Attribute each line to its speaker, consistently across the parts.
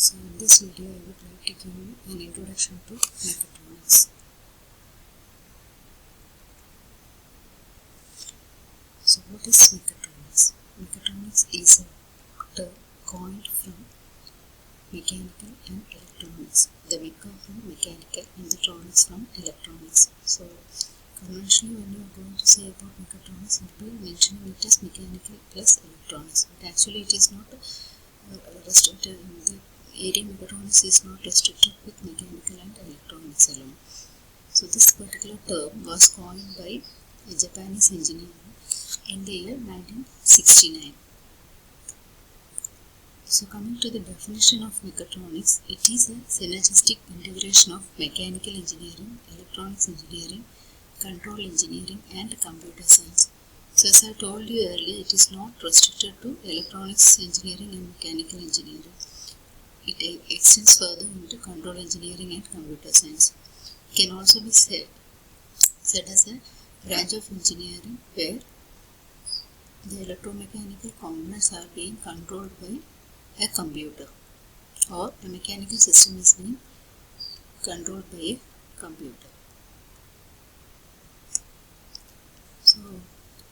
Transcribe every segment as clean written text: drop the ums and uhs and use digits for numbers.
Speaker 1: So in this video I would like to give you an introduction to mechatronics. So what is mechatronics? Mechatronics is a term coined from mechanical and electronics. The mecha from mechanical and the tronics from electronics. So conventionally when you are going to say about mechatronics, you will be mentioning it as mechanical plus electronics. But actually it is not restricted. The area mechatronics is not restricted with mechanical and electronics alone. So this particular term was coined by a Japanese engineer in the year 1969. So coming to the definition of mechatronics, it is a synergistic integration of mechanical engineering, electronics engineering, control engineering and computer science. So as I told you earlier, it is not restricted to electronics engineering and mechanical engineering. It extends further into control engineering and computer science. It can also be said as a branch of engineering where the electromechanical components are being controlled by a computer, or a mechanical system is being controlled by a computer. So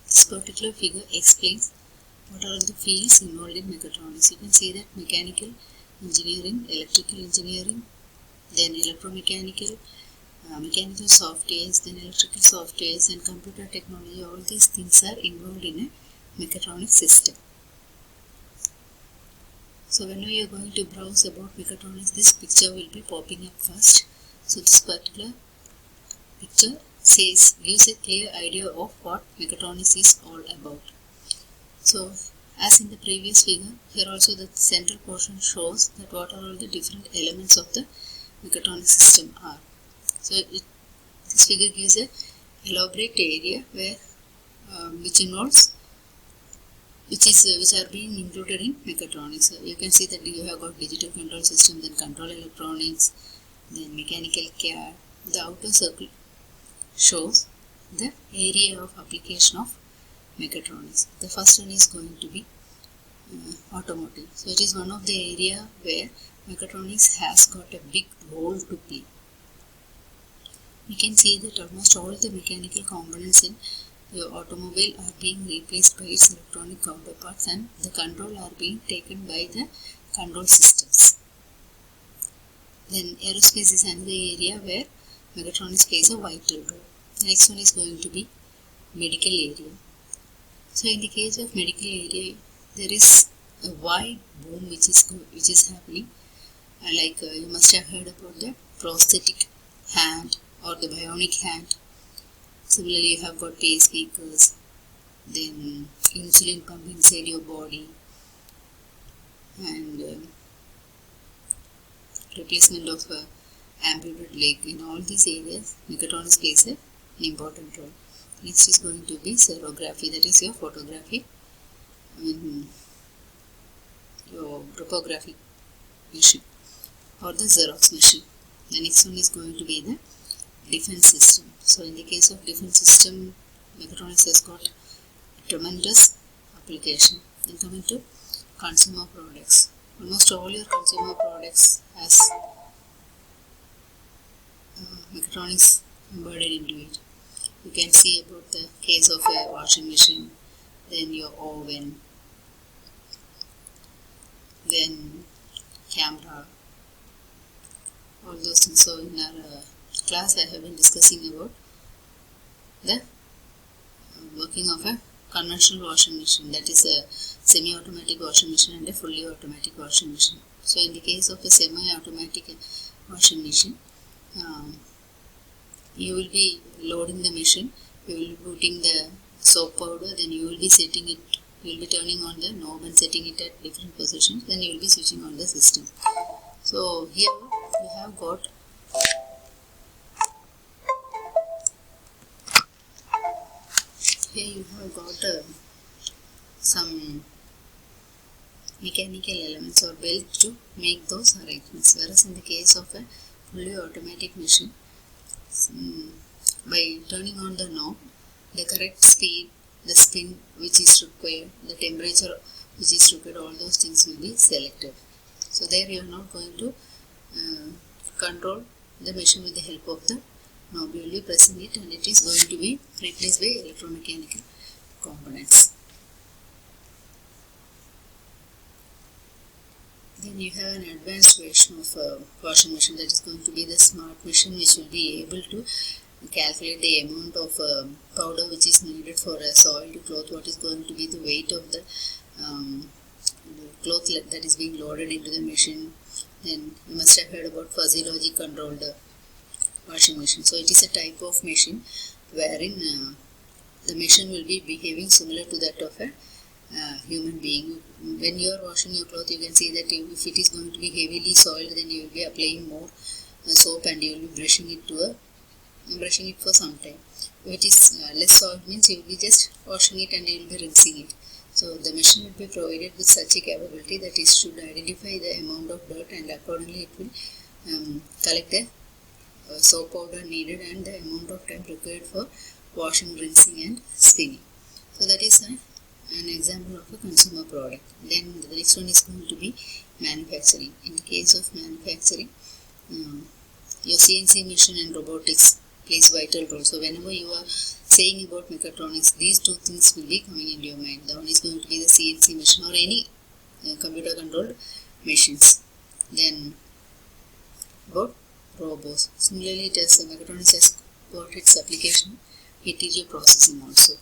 Speaker 1: this particular figure explains what are the fields involved in mechatronics. You can see that mechanical engineering, electrical engineering, then electromechanical, mechanical softwares, then electrical softwares and computer technology. All these things are involved in a mechatronic system. So when we are going to browse about mechatronics, this picture will be popping up first. So this particular picture gives a clear idea of what mechatronics is all about. So as in the previous figure, here also the central portion shows that what are all the different elements of the mechatronic system are. So this figure gives a elaborate area where which are being included in mechatronics. So you can see that you have got digital control system, then control electronics, then mechanical CAD. The outer circle shows the area of application of mechatronics. The first one is going to be automotive. So it is one of the area where mechatronics has got a big role to play. We can see that almost all the mechanical components in the automobile are being replaced by its electronic counterparts, and the control are being taken by the control systems. Then aerospace is another area where mechatronics plays a vital role. The next one is going to be medical area. So in the case of medical area, there is a wide boom which is happening. Like you must have heard about the prosthetic hand or the bionic hand. Similarly, you have got pacemakers, then insulin pump inside your body, and replacement of amputated leg. In all these areas, mechatronics plays an important role. Next is going to be serography, that is your photography, your topographic machine or the Xerox machine. The next one is going to be the defense system. So in the case of defense system, mechatronics has got tremendous application. Then coming to consumer products, almost all your consumer products has mechatronics embedded into it. You can see about the case of a washing machine, then your oven, then camera, all those things. So in our class I have been discussing about the working of a conventional washing machine, that is a semi-automatic washing machine and a fully automatic washing machine. So in the case of a semi-automatic washing machine, you will be loading the machine, you will be putting the soap powder, then you will be setting it, you will be turning on the knob and setting it at different positions, then you will be switching on the system. So here you have got some mechanical elements or belts to make those arrangements, whereas in the case of a fully automatic machine, by turning on the knob, the correct speed, the spin which is required, the temperature which is required, all those things will be selected. So there you are not going to control the machine with the help of the knob. You will be pressing it and it is going to be replaced by electromechanical components. Then you have an advanced version of a washing machine, that is going to be the smart machine, which will be able to calculate the amount of powder which is needed for a soiled cloth, what is going to be the weight of the cloth that is being loaded into the machine. Then you must have heard about fuzzy logic controlled washing machine. So it is a type of machine wherein the machine will be behaving similar to that of a human being. When you are washing your cloth, you can see that if it is going to be heavily soiled, then you will be applying more soap and you will be brushing it for some time. If it is less soiled, means you will be just washing it and you will be rinsing it. So the machine will be provided with such a capability that it should identify the amount of dirt and accordingly it will collect the soap powder needed and the amount of time required for washing, rinsing and spinning. So that is an example of a consumer product. Then the next one is going to be manufacturing. In the case of manufacturing, your CNC machine and robotics plays vital role. So whenever you are saying about mechatronics, these two things will be coming into your mind. The one is going to be the CNC machine or any computer controlled machines. Then about robots. Similarly, it has mechatronics has got its application ETG processing also.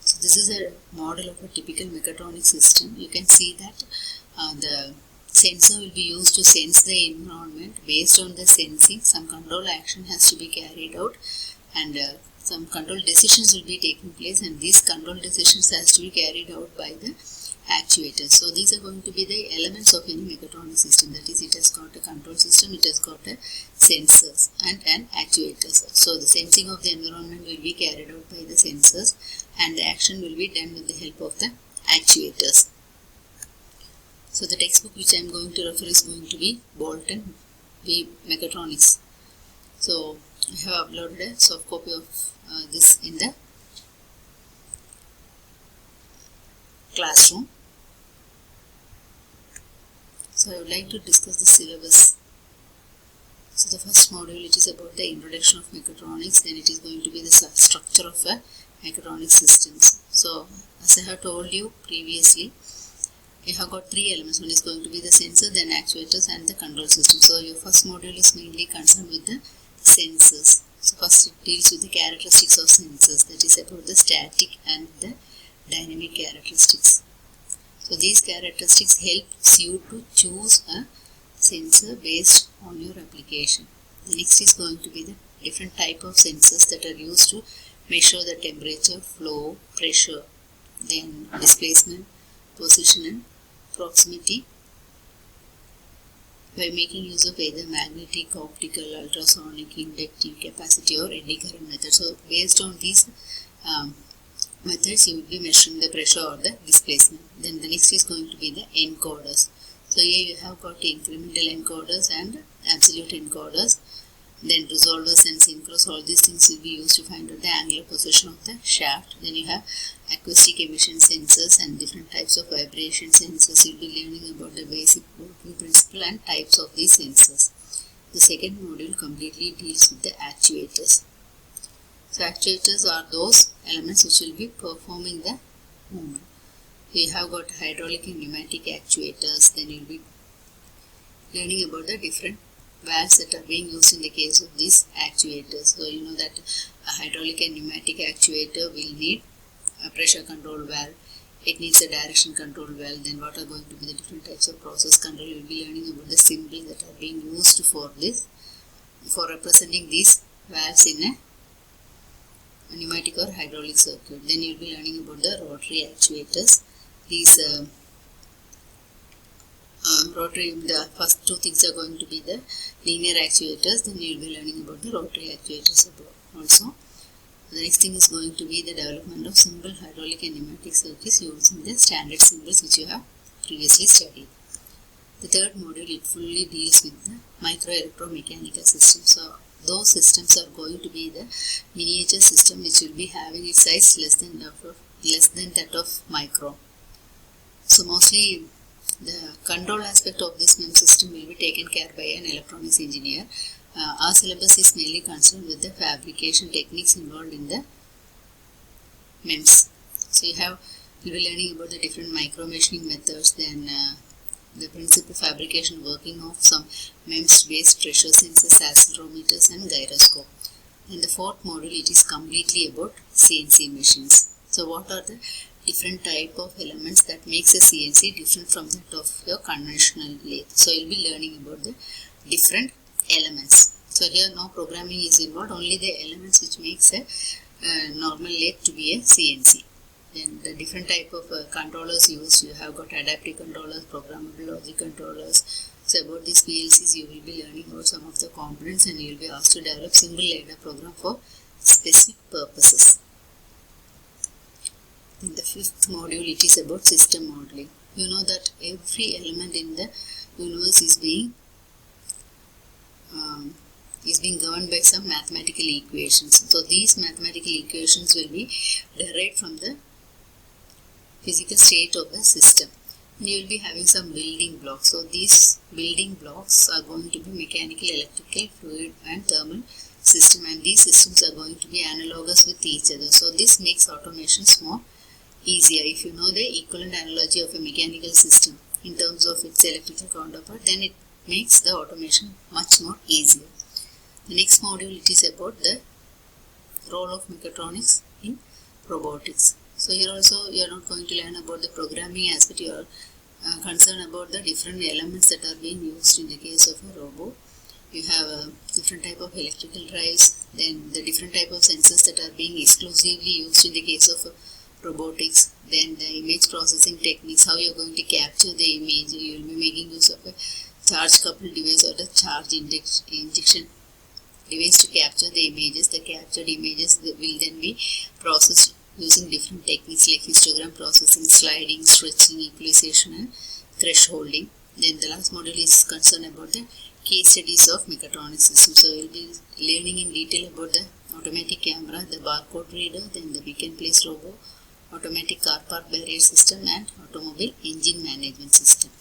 Speaker 1: So this is a model of a typical mechatronic system. You can see that the sensor will be used to sense the environment. Based on the sensing, some control action has to be carried out and some control decisions will be taking place, and these control decisions has to be carried out by the actuators. So these are going to be the elements of any mechatronic system. That is, it has got a control system, it has got a sensors and an actuators. So the sensing of the environment will be carried out by the sensors and the action will be done with the help of the actuators. So the textbook which I am going to refer is going to be Bolton v. Mechatronics. So I have uploaded a soft copy of this in the classroom. So I would like to discuss the syllabus. So the first module, it is about the introduction of mechatronics. Then it is going to be the structure of a mechatronic systems. So as I have told you previously, you have got three elements. One is going to be the sensor, then actuators and the control system. So your first module is mainly concerned with the sensors. So first it deals with the characteristics of sensors, that is about the static and the dynamic characteristics. So these characteristics helps you to choose a sensor based on your application. The next is going to be the different type of sensors that are used to measure the temperature, flow, pressure, then displacement, position and proximity by making use of either magnetic, optical, ultrasonic, inductive, capacitive or eddy current method. So based on these methods you will be measuring the pressure or the displacement. Then the next is going to be the encoders. So here you have got incremental encoders and absolute encoders. Then resolvers and synchros, all these things will be used to find out the angular position of the shaft. Then you have acoustic emission sensors and different types of vibration sensors. You will be learning about the basic working principle and types of these sensors. The second module completely deals with the actuators. So actuators are those elements which will be performing the movement. You have got hydraulic and pneumatic actuators. Then you will be learning about the different valves that are being used in the case of these actuators. So you know that a hydraulic and pneumatic actuator will need a pressure control valve, it needs a direction control valve. Then what are going to be the different types of process control. You will be learning about the symbols that are being used for this, for representing these valves in a pneumatic or hydraulic circuit. Then you will be learning about the rotary actuators. These the first two things are going to be the linear actuators. Then you will be learning about the rotary actuators also. The next thing is going to be the development of simple hydraulic and pneumatic circuits using the standard symbols which you have previously studied. The third module, it fully deals with the micro electromechanical systems. So those systems are going to be the miniature system which will be having its size less than that of micro. So mostly the control aspect of this MEMS system will be taken care by an electronics engineer. Our syllabus is mainly concerned with the fabrication techniques involved in the MEMS. So you'll be learning about the different micro machining methods, then the principal fabrication working of some MEMS based pressure sensors, accelerometers and gyroscope. In the fourth module, it is completely about CNC machines. So what are the different type of elements that makes a CNC different from that of your conventional lathe? So you'll be learning about the different elements. So here no programming is involved, only the elements which makes a normal lathe to be a CNC. Then the different type of controllers used, you have got adaptive controllers, programmable logic controllers. So about these PLCs you will be learning about some of the components, and you will be asked to develop single ladder program for specific purposes. In the fifth module, it is about system modeling. You know that every element in the universe is being governed by some mathematical equations. So these mathematical equations will be derived from the physical state of the system. And you will be having some building blocks. So these building blocks are going to be mechanical, electrical, fluid and thermal system, and these systems are going to be analogous with each other. So this makes automations more easier. If you know the equivalent analogy of a mechanical system in terms of its electrical counterpart, then it makes the automation much more easier. The next module, it is about the role of mechatronics in robotics. So here also you are not going to learn about the programming aspect, you are concerned about the different elements that are being used in the case of a robot. You have a different type of electrical drives, then the different type of sensors that are being exclusively used in the case of robotics, then the image processing techniques, how you are going to capture the image. You will be making use of a charge coupled device or the charge injection device to capture the images. The captured images will then be processed using different techniques like histogram processing, sliding, stretching, equalization and thresholding. Then the last module is concerned about the case studies of mechatronics system. So we will be learning in detail about the automatic camera, the barcode reader, then the pick and place robot, automatic car park barrier system and automobile engine management system.